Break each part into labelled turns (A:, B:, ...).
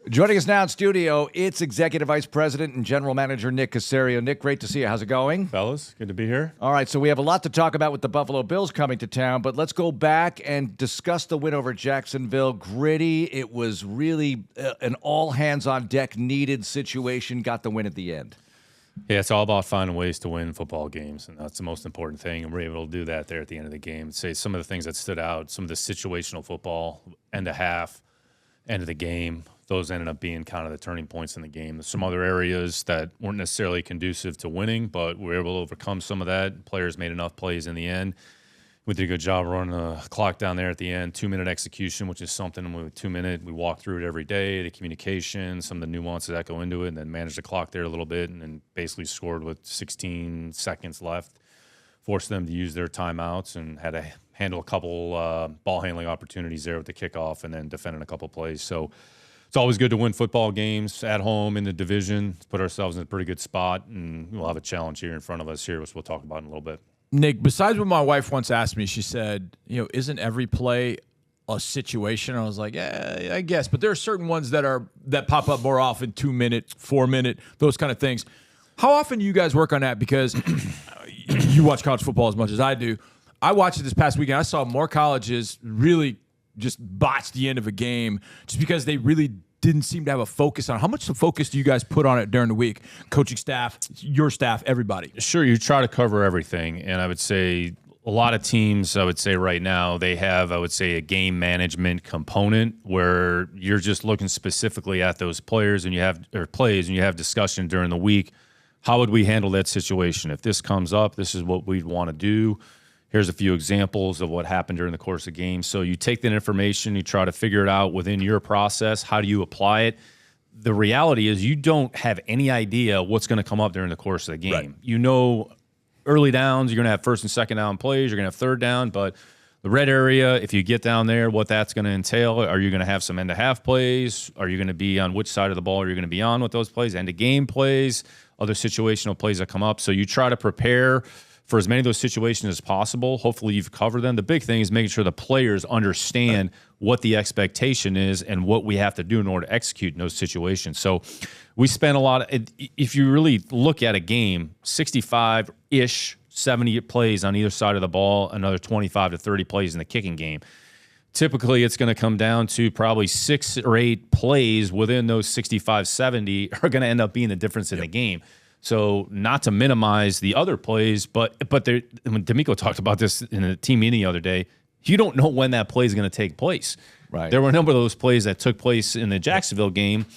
A: Joining us now in studio, it's Executive Vice President and General Manager Nick Caserio. Nick, great to see you. How's it going?
B: Fellas, good to be here.
A: All right, so we have a lot to talk about with the Buffalo Bills coming to town, but let's go back and discuss the win over Jacksonville. Gritty, it was really an all-hands-on-deck needed situation, got the win at the end.
B: Yeah, it's all about finding ways to win football games, and that's the most important thing, and we're able to do that there at the end of the game. Say some of the things that stood out, some of the situational football, end of half, end of the game, those ended up being kind of the turning points in the game. There's some other areas that weren't necessarily conducive to winning, but we were able to overcome some of that. Players made enough plays in the end. We did a good job running the clock down there at the end. 2-minute execution, which is something with 2 minute. We walk through it every day, the communication, some of the nuances that go into it, and then managed the clock there a little bit, and then basically scored with 16 seconds left. Forced them to use their timeouts and had to handle a couple ball handling opportunities there with the kickoff and then defending a couple plays. So it's always good to win football games at home in the division, put ourselves in a pretty good spot, and we'll have a challenge here in front of us here, which we'll talk about in a little bit.
C: Nick, besides what my wife once asked me, she said, isn't every play a situation? I was like, yeah, I guess. But there are certain ones that pop up more often, 2 minute, 4 minute, those kind of things. How often do you guys work on that? Because you watch college football as much as I do. I watched it this past weekend. I saw more colleges really just botch the end of a game just because they really didn't seem to have a focus on it. How much focus do you guys put on it during the week? Coaching staff, your staff, everybody.
B: Sure, you try to cover everything. And I would say a lot of teams, I would say right now, they have, I would say, a game management component where you're just looking specifically at those players and you have discussion during the week. How would we handle that situation? If this comes up, this is what we'd want to do. Here's a few examples of what happened during the course of games. So you take that information, you try to figure it out within your process. How do you apply it? The reality is you don't have any idea what's going to come up during the course of the game. Right. You know, early downs, you're going to have first and second down plays, you're going to have third down, but the red area, if you get down there, what that's going to entail, are you going to have some end-of-half plays? Are you going to be on which side of the ball are you going to be on with those plays? End-of-game plays, other situational plays that come up. So you try to prepare for as many of those situations as possible. Hopefully you've covered them. The big thing is making sure the players understand what the expectation is and what we have to do in order to execute in those situations. So we spend a lot of, if you really look at a game, 65-ish, 70 plays on either side of the ball, another 25 to 30 plays in the kicking game. Typically, it's going to come down to probably 6 or 8 plays within those 65, 70 are going to end up being the difference in the game. So not to minimize the other plays, but when D'Amico talked about this in a team meeting the other day, you don't know when that play is going to take place.
A: Right.
B: There were a number of those plays that took place in the Jacksonville game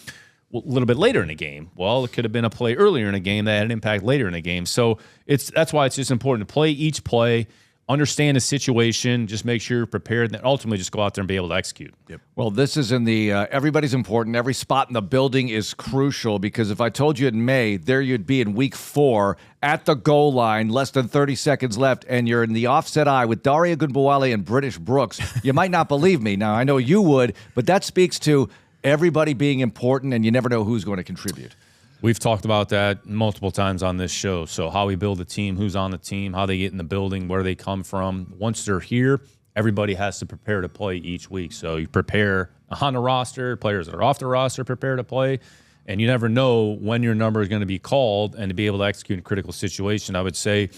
B: a little bit later in the game. Well, it could have been a play earlier in the game that had an impact later in the game. So that's why it's just important to play each play, understand the situation, just make sure you're prepared, and then ultimately just go out there and be able to execute.
A: Yep. Well, this is in the everybody's important. Every spot in the building is crucial because if I told you in May, there you'd be in week 4 at the goal line, less than 30 seconds left, and you're in the offset eye with Daria Gunbowale and British Brooks. You might not believe me. Now, I know you would, but that speaks to everybody being important, and you never know who's going to contribute.
B: We've talked about that multiple times on this show. So how we build a team, who's on the team, how they get in the building, where they come from. Once they're here, everybody has to prepare to play each week. So you prepare on the roster, players that are off the roster prepare to play, and you never know when your number is going to be called and to be able to execute in a critical situation. I would say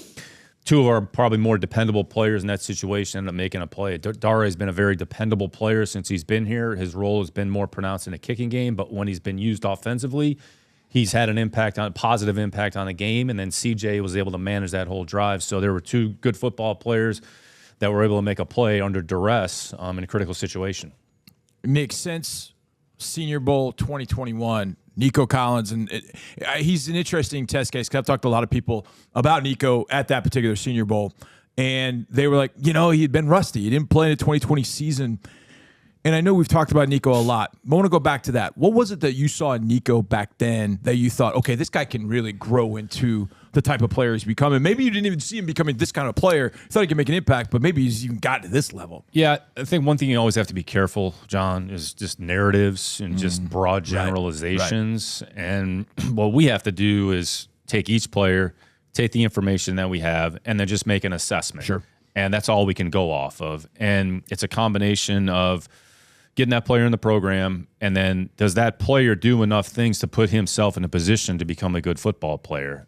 B: 2 of our probably more dependable players in that situation end up making a play. Dara has been a very dependable player since he's been here. His role has been more pronounced in the kicking game, but when he's been used offensively, he's had a positive impact on the game, and then CJ was able to manage that whole drive. So there were 2 good football players that were able to make a play under duress in a critical situation.
C: It makes sense. Senior Bowl 2021, Nico Collins, and he's an interesting test case because I've talked to a lot of people about Nico at that particular Senior Bowl, and they were like, he had been rusty. He didn't play in the 2020 season. And I know we've talked about Nico a lot, but I want to go back to that. What was it that you saw in Nico back then that you thought, okay, this guy can really grow into the type of player he's becoming? Maybe you didn't even see him becoming this kind of player. You thought he could make an impact, but maybe he's even got to this level.
B: Yeah, I think one thing you always have to be careful, John, is just narratives and just broad generalizations. Right. And what we have to do is take each player, take the information that we have, and then just make an assessment.
C: Sure.
B: And that's all we can go off of. And it's a combination of getting that player in the program, and then does that player do enough things to put himself in a position to become a good football player?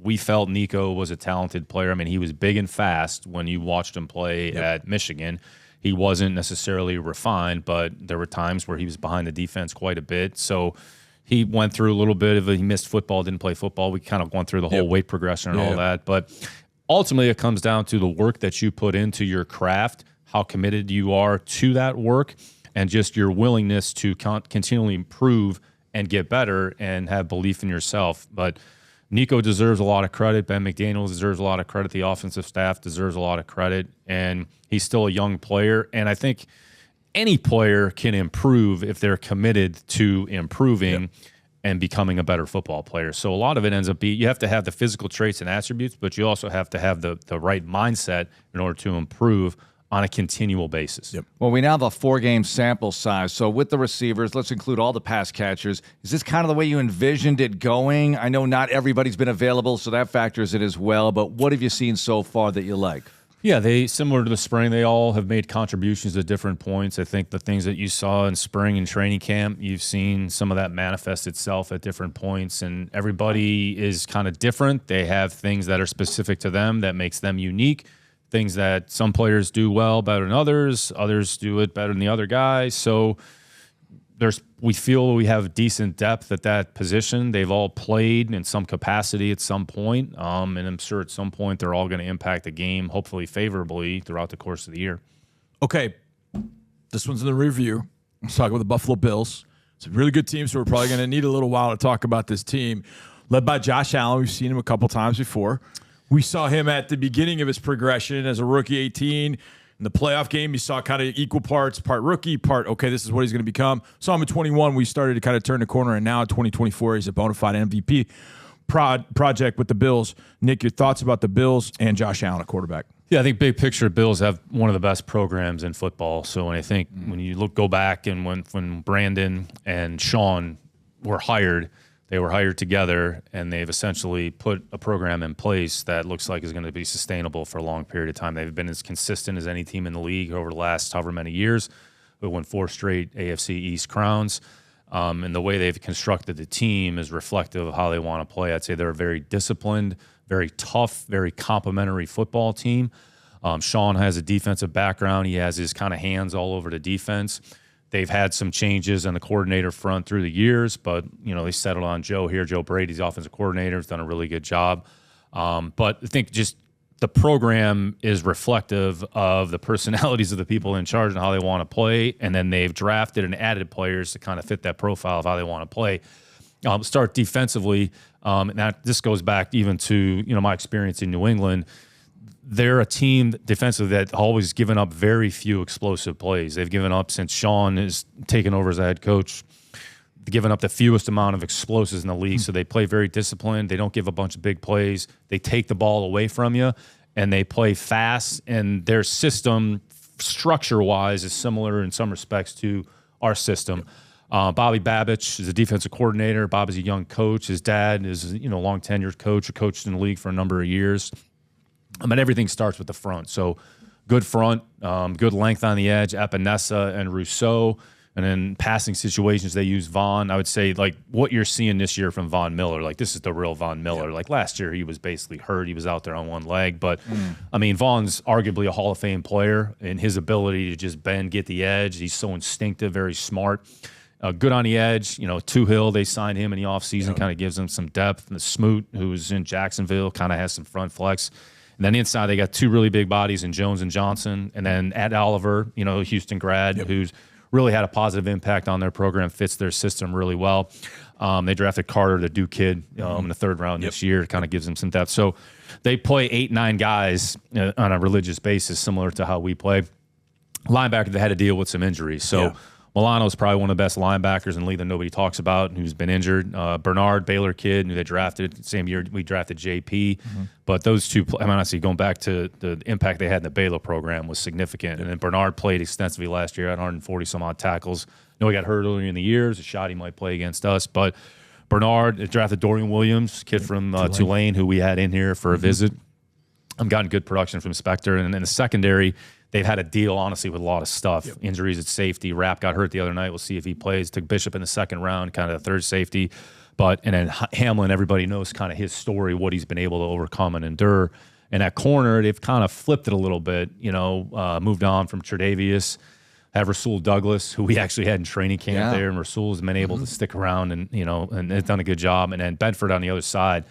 B: We felt Nico was a talented player. I mean, he was big and fast when you watched him play at Michigan. He wasn't necessarily refined, but there were times where he was behind the defense quite a bit. So he went through a little bit of he missed football, didn't play football. We kind of went through the whole weight progression and all that. But ultimately, it comes down to the work that you put into your craft, how committed you are to that work, and just your willingness to continually improve and get better and have belief in yourself. But Nico deserves a lot of credit. Ben McDaniel deserves a lot of credit. The offensive staff deserves a lot of credit. And he's still a young player. And I think any player can improve if they're committed to improving and becoming a better football player. So a lot of it ends up being you have to have the physical traits and attributes, but you also have to have the right mindset in order to improve on a continual basis.
A: Well, we now have a 4-game sample size. So with the receivers, let's include all the pass catchers. Is this kind of the way you envisioned it going? I know not everybody's been available, so that factors in as well. But what have you seen so far that you like?
B: Yeah, similar to the spring, they all have made contributions at different points. I think the things that you saw in spring and training camp, you've seen some of that manifest itself at different points, and everybody is kind of different. They have things that are specific to them that makes them unique, things that some players do well better than others do it better than the other guy. So we feel we have decent depth at that position. They've all played in some capacity at some point, and I'm sure at some point they're all going to impact the game, hopefully favorably throughout the course of the year.
C: Okay, this one's in the review. Let's talk about the Buffalo Bills. It's a really good team, so we're probably going to need a little while to talk about this team. Led by Josh Allen. We've seen him a couple times before. We saw him at the beginning of his progression as a rookie, 18. In the playoff game, you saw kind of equal parts, part rookie, part, okay, this is what he's going to become. Saw him at 21. We started to kind of turn the corner, and now at 2024, he's a bona fide MVP project with the Bills. Nick, your thoughts about the Bills and Josh Allen, a quarterback?
B: Yeah, I think big picture, Bills have one of the best programs in football. So when you go back and when Brandon and Sean were hired, they were hired together, and they've essentially put a program in place that looks like is going to be sustainable for a long period of time. They've been as consistent as any team in the league over the last however many years. We won 4 straight AFC East crowns. And the way they've constructed the team is reflective of how they want to play. I'd say they're a very disciplined, very tough, very complimentary football team. Sean has a defensive background. He has his kind of hands all over the defense. They've had some changes on the coordinator front through the years, but they settled on Joe here. Joe Brady's offensive coordinator has done a really good job. But I think just the program is reflective of the personalities of the people in charge and how they want to play, and then they've drafted and added players to kind of fit that profile of how they want to play. Start defensively, and this goes back even to my experience in New England. They're a team defensively that always given up very few explosive plays. They've given up, since Sean has taken over as a head coach, given up the fewest amount of explosives in the league. So they play very disciplined. They don't give a bunch of big plays. They take the ball away from you, and they play fast. And their system, structure-wise, is similar in some respects to our system. Bobby Babich is a defensive coordinator. Bobby's a young coach. His dad is a long-tenured coach, who coached in the league for a number of years. But everything starts with the front. So good front, good length on the edge, Epinesa and Rousseau. And then passing situations, they use Vaughn. I would say, what you're seeing this year from Von Miller, this is the real Von Miller. Yeah. Last year, he was basically hurt. He was out there on one leg. But, Vaughn's arguably a Hall of Fame player in his ability to just bend, get the edge. He's so instinctive, very smart. Good on the edge. Tuhill, they signed him in the offseason, kind of gives them some depth. And the Smoot, who's in Jacksonville, kind of has some front flex. And then inside, they got 2 really big bodies in Jones and Johnson. And then Ed Oliver, Houston grad, who's really had a positive impact on their program, fits their system really well. They drafted Carter, the Duke kid, in the 3rd round this year. It kind of gives them some depth. So they play 8-9 guys on a religious basis, similar to how we play. Linebacker, they had to deal with some injuries. So Milano's probably one of the best linebackers in the league that nobody talks about, who's been injured. Bernard, Baylor kid, who they drafted same year we drafted JP. But those two, honestly, going back to the impact they had in the Baylor program was significant. And then Bernard played extensively last year, had 140-some-odd tackles. He got hurt earlier in the year. There's a shot he might play against us. But Bernard drafted Dorian Williams, kid from Tulane, who we had in here for a visit. I've gotten good production from Spectre. And in the secondary, they've had to deal, honestly, with a lot of stuff. Injuries at safety. Rapp got hurt the other night. We'll see if he plays. Took Bishop in the second round, kind of the third safety. And then Hamlin, everybody knows kind of his story, what he's been able to overcome and endure. And at corner, they've kind of flipped it a little bit, moved on from Tre'Davious. Have Rasul Douglas, who we actually had in training camp there, and Rasul's been able to stick around and has done a good job. And then Bedford on the other side,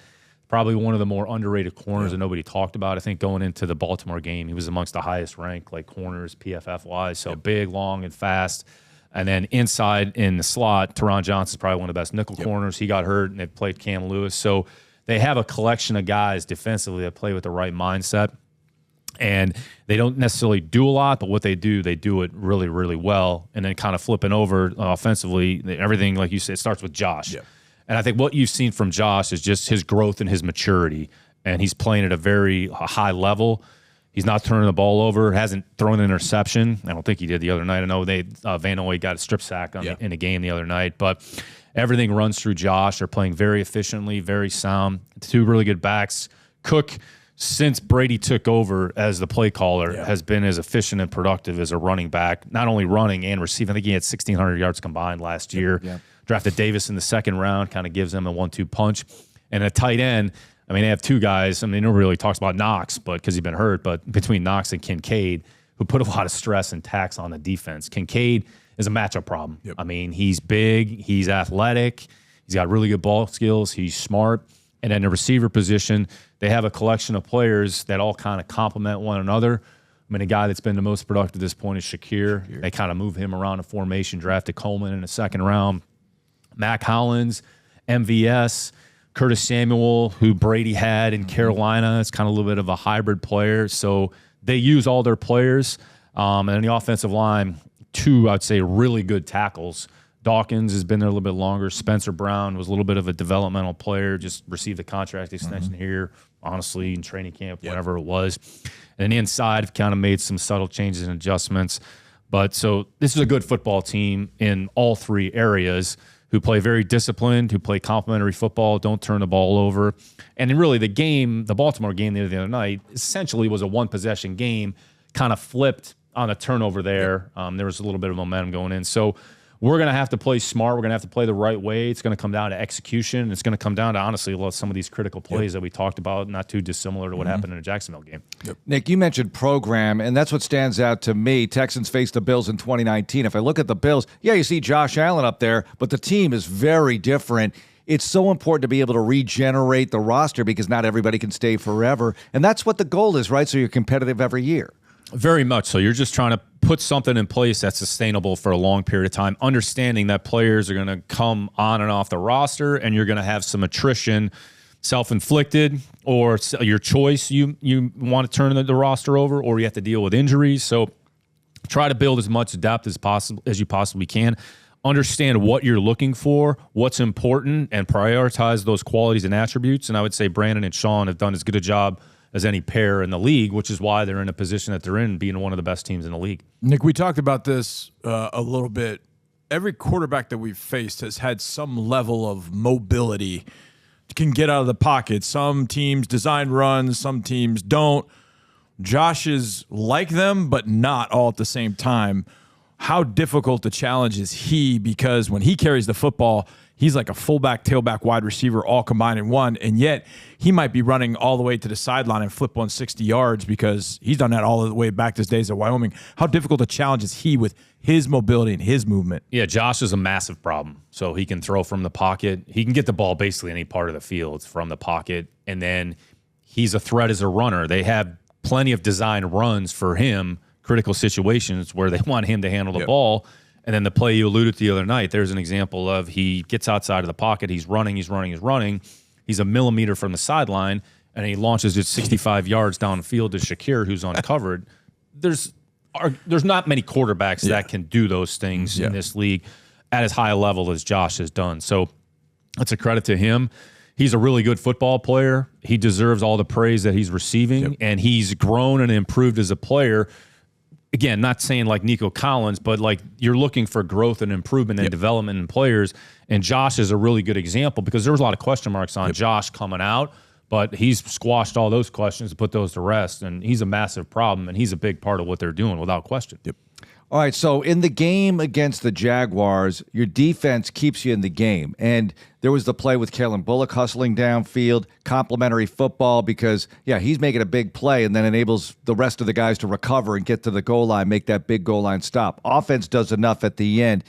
B: probably one of the more underrated corners that nobody talked about. I think going into the Baltimore game, he was amongst the highest ranked corners PFF-wise. So big, long, and fast. And then inside in the slot, Teron Johnson's probably one of the best nickel corners. He got hurt, and they played Cam Lewis. So they have a collection of guys defensively that play with the right mindset. And they don't necessarily do a lot, but what they do it really, really well. And then kind of flipping over offensively, everything, like you said, starts with Josh. Yeah. And I think what you've seen from Josh is just his growth and his maturity. And he's playing at a very high level. He's not turning the ball over, hasn't thrown an interception. I don't think he did the other night. I know Van Noy got a strip sack in a game the other night. But everything runs through Josh. They're playing very efficiently, very sound. Two really good backs. Cook, since Brady took over as the play caller, has been as efficient and productive as a running back, not only running and receiving. I think he had 1,600 yards combined last year. Drafted Davis in the second round, kind of gives them a 1-2 punch. And a tight end, they have two guys. Nobody really talks about Knox, but because he's been hurt, but between Knox and Kincaid, who put a lot of stress and tax on the defense. Kincaid is a matchup problem. He's big, he's athletic, he's got really good ball skills, he's smart. And then the receiver position, they have a collection of players that all kind of complement one another. A guy that's been the most productive at this point is Shakir. They kind of move him around in formation, drafted Coleman in the second round. Mac Hollins, MVS, Curtis Samuel, who Brady had in Carolina. It's kind of a little bit of a hybrid player. So they use all their players. And on the offensive line, two, I'd say, really good tackles. Dawkins has been there a little bit longer. Spencer Brown was a little bit of a developmental player, just received a contract extension here, honestly, in training camp, whatever it was. And inside, kind of made some subtle changes and adjustments. But so this is a good football team in all three areas who play very disciplined, who play complementary football, don't turn the ball over. And then really the Baltimore game the other night, essentially was a one-possession game, kind of flipped on a turnover there. There was a little bit of momentum going in. So we're going to have to play smart. We're going to have to play the right way. It's going to come down to execution. It's going to come down to, honestly, some of these critical plays that we talked about, not too dissimilar to what happened in the Jacksonville game.
A: Nick, you mentioned program, and that's what stands out to me. Texans faced the Bills in 2019. If I look at the Bills, you see Josh Allen up there, but the team is very different. It's so important to be able to regenerate the roster because not everybody can stay forever. And that's what the goal is, right? So you're competitive every year.
B: Very much so. You're just trying to put something in place that's sustainable for a long period of time, understanding that players are going to come on and off the roster, and you're going to have some attrition, self-inflicted, or your choice. You want to turn the roster over, or you have to deal with injuries. So try to build as much depth as you possibly can. Understand what you're looking for, what's important, and prioritize those qualities and attributes. And I would say Brandon and Sean have done as good a job as any pair in the league, which is why they're in a position that they're in, being one of the best teams in the league.
C: Nick, we talked about this a little bit. Every quarterback that we've faced has had some level of mobility, can get out of the pocket. Some teams design runs, some teams don't. Josh is like them, but not all at the same time. How difficult the challenge is he? Because when he carries the football, he's like a fullback, tailback, wide receiver, all combined in one, and yet he might be running all the way to the sideline and flip 160 yards because he's done that all the way back to his days at Wyoming. How difficult a challenge is he with his mobility and his movement?
B: Yeah, Josh is a massive problem. So he can throw from the pocket. He can get the ball basically any part of the field from the pocket, and then he's a threat as a runner. They have plenty of designed runs for him, critical situations where they want him to handle the ball. And then the play you alluded to the other night, there's an example of he gets outside of the pocket, he's running. He's a millimeter from the sideline, and he launches it 65 yards down the field to Shakir, who's uncovered. There's not many quarterbacks that can do those things in this league at as high a level as Josh has done. So that's a credit to him. He's a really good football player. He deserves all the praise that he's receiving, and he's grown and improved as a player. Again, not saying like Nico Collins, but like you're looking for growth and improvement and development in players. And Josh is a really good example because there was a lot of question marks on Josh coming out. But he's squashed all those questions, put those to rest, and he's a massive problem, and he's a big part of what they're doing without question.
C: Yep.
A: All right, so in the game against the Jaguars, your defense keeps you in the game. And there was the play with Kalen Bullock hustling downfield, complimentary football because, he's making a big play and then enables the rest of the guys to recover and get to the goal line, make that big goal line stop. Offense does enough at the end.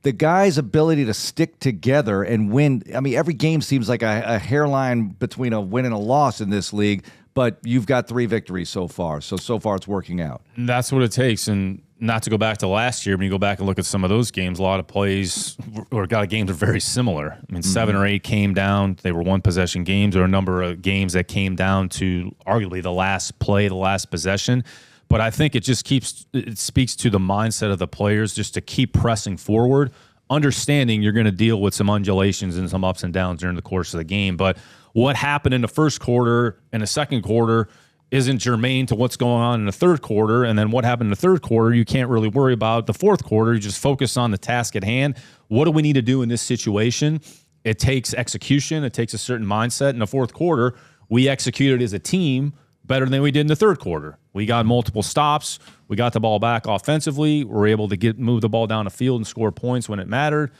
A: The guys' ability to stick together and win, I mean, every game seems like a hairline between a win and a loss in this league, but you've got 3 victories so far. So far it's working out.
B: And that's what it takes. And not to go back to last year, when you go back and look at some of those games, a lot of plays or games are very similar. I mean, 7 or 8 came down. They were one-possession games, or a number of games that came down to arguably the last play, the last possession. But I think it speaks to the mindset of the players just to keep pressing forward, understanding you're going to deal with some undulations and some ups and downs during the course of the game. But what happened in the first quarter and the second quarter isn't germane to what's going on in the third quarter. And then what happened in the third quarter, you can't really worry about. The fourth quarter, you just focus on the task at hand. What do we need to do in this situation? It takes execution. It takes a certain mindset. In the fourth quarter, we executed as a team better than we did in the third quarter. We got multiple stops. We got the ball back offensively. We're able to move the ball down the field and score points when it mattered,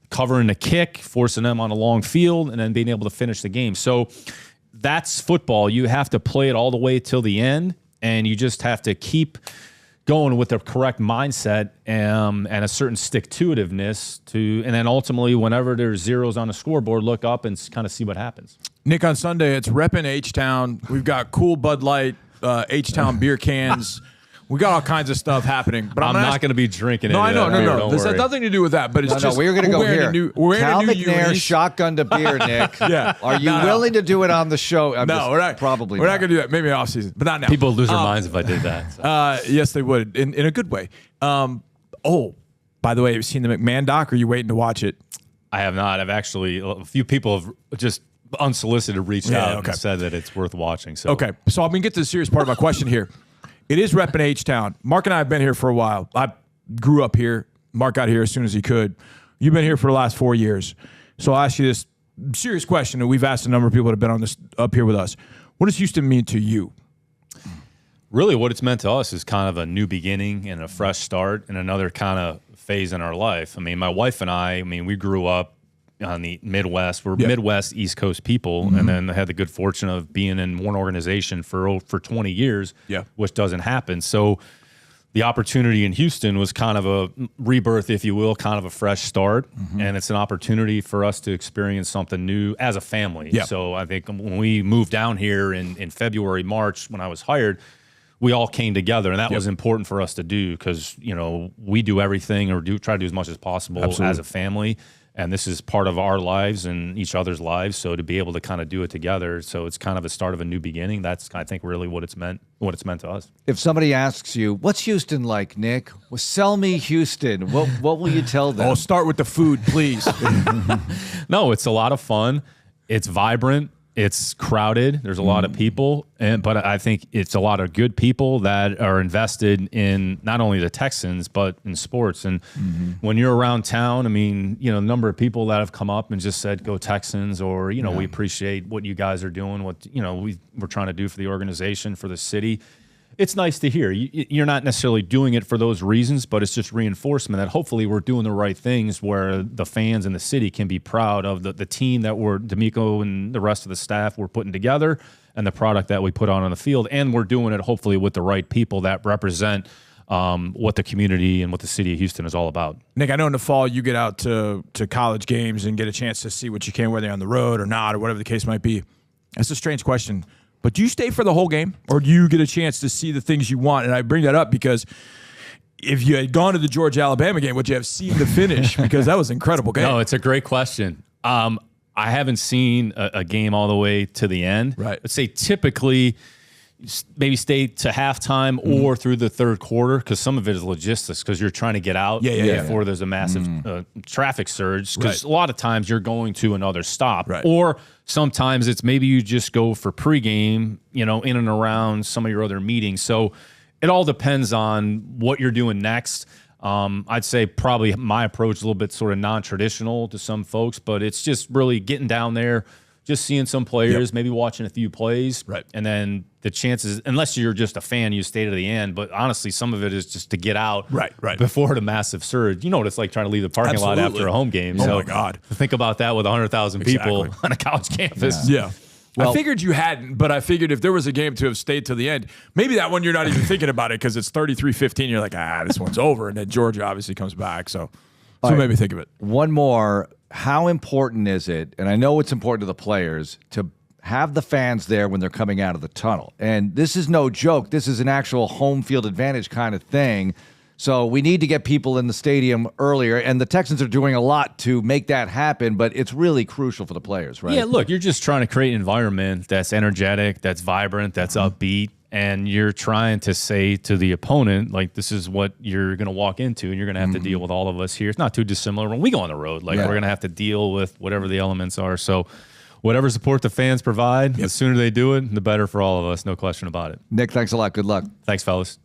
B: covering the kick, forcing them on a long field, and then being able to finish the game. So that's football. You have to play it all the way till the end, and you just have to keep going with the correct mindset and a certain stick-to-itiveness and then ultimately, whenever there's zeros on the scoreboard, look up and kind of see what happens.
C: Nick, on Sunday, it's repping H-Town. We've got cool Bud Light, H-Town beer cans. We got all kinds of stuff happening. But
B: I'm not going to be drinking it.
C: No, I know, no. This has nothing to do with that, but it's just...
A: we're going to go here. Cal McNair, shotgun to beer, Nick.
C: Yeah.
A: Are you willing to do it on the show?
C: We're not.
A: Probably
C: We're not going to do that. Maybe off season, but not now.
B: People would lose their minds if I did that. So.
C: Yes, they would, in a good way. By the way, have you seen the McMahon doc? Or are you waiting to watch it?
B: I have not. I've actually... A few people have just unsolicited reached out and said that it's worth watching. So
C: I'm going to get to the serious part of my question here. It is repping H-Town. Marc and I have been here for a while. I grew up here. Marc got here as soon as he could. You've been here for the last 4 years. So I'll ask you this serious question that we've asked a number of people that have been on this up here with us. What does Houston mean to you?
B: Really, what it's meant to us is kind of a new beginning and a fresh start and another kind of phase in our life. I mean, my wife and I we grew up on the Midwest. We're Midwest, East Coast people, and then I had the good fortune of being in one organization for 20 years, which doesn't happen. So the opportunity in Houston was kind of a rebirth, if you will, kind of a fresh start, and it's an opportunity for us to experience something new as a family. So I think when we moved down here in February, March, when I was hired, we all came together, and that was important for us to do because, we do everything or try to do as much as possible as a family. And this is part of our lives and each other's lives. So to be able to kind of do it together, so it's kind of a start of a new beginning. That's, I think, really what it's meant to us.
A: If somebody asks you, "What's Houston like, Nick?" Well, sell me Houston. What will you tell them?
C: Start with the food, please.
B: No, it's a lot of fun. It's vibrant. It's crowded. There's a lot of people, but I think it's a lot of good people that are invested in not only the Texans but in sports. And when you're around town, the number of people that have come up and just said, "Go Texans," or we appreciate what you guys are doing. What we're trying to do for the organization, for the city. It's nice to hear. You're not necessarily doing it for those reasons, but it's just reinforcement that hopefully we're doing the right things where the fans and the city can be proud of the team that D'Amico and the rest of the staff were putting together and the product that we put on the field. And we're doing it hopefully with the right people that represent what the community and what the city of Houston is all about.
C: Nick, I know in the fall you get out to college games and get a chance to see what you can, whether you're on the road or not or whatever the case might be. That's a strange question. But do you stay for the whole game, or do you get a chance to see the things you want? And I bring that up because if you had gone to the Georgia-Alabama game, would you have seen the finish? Because that was an incredible game.
B: No, it's a great question. I haven't seen a game all the way to the end.
C: Right.
B: Let's say typically maybe stay to halftime or through the third quarter because some of it is logistics because you're trying to get out before there's a massive traffic surge because a lot of times you're going to another stop or sometimes it's maybe you just go for pregame, in and around some of your other meetings. So it all depends on what you're doing next. I'd say probably my approach is a little bit sort of non-traditional to some folks, but it's just really getting down there, just seeing some players, maybe watching a few plays,
C: right?
B: And then the chances, unless you're just a fan, you stay to the end. But honestly, some of it is just to get out
C: right
B: before the massive surge. You know what it's like trying to leave the parking lot after a home game.
C: Oh
B: so
C: my God!
B: Think about that with 100,000 people on a college campus.
C: Yeah. Well, I figured you hadn't, but I figured if there was a game to have stayed to the end, maybe that one you're not even thinking about it because it's 33-15. You're like, this one's over. And then Georgia obviously comes back. So it made me think of it.
A: One more. How important is it, and I know it's important to the players, to have the fans there when they're coming out of the tunnel? And this is no joke. This is an actual home field advantage kind of thing. So we need to get people in the stadium earlier, and the Texans are doing a lot to make that happen, but it's really crucial for the players, right?
B: Yeah, look, you're just trying to create an environment that's energetic, that's vibrant, that's upbeat, and you're trying to say to the opponent, like, this is what you're going to walk into, and you're going to have to deal with all of us here. It's not too dissimilar when we go on the road. Like, we're going to have to deal with whatever the elements are. So whatever support the fans provide, the sooner they do it, the better for all of us, no question about it.
A: Nick, thanks a lot. Good luck.
B: Thanks, fellas.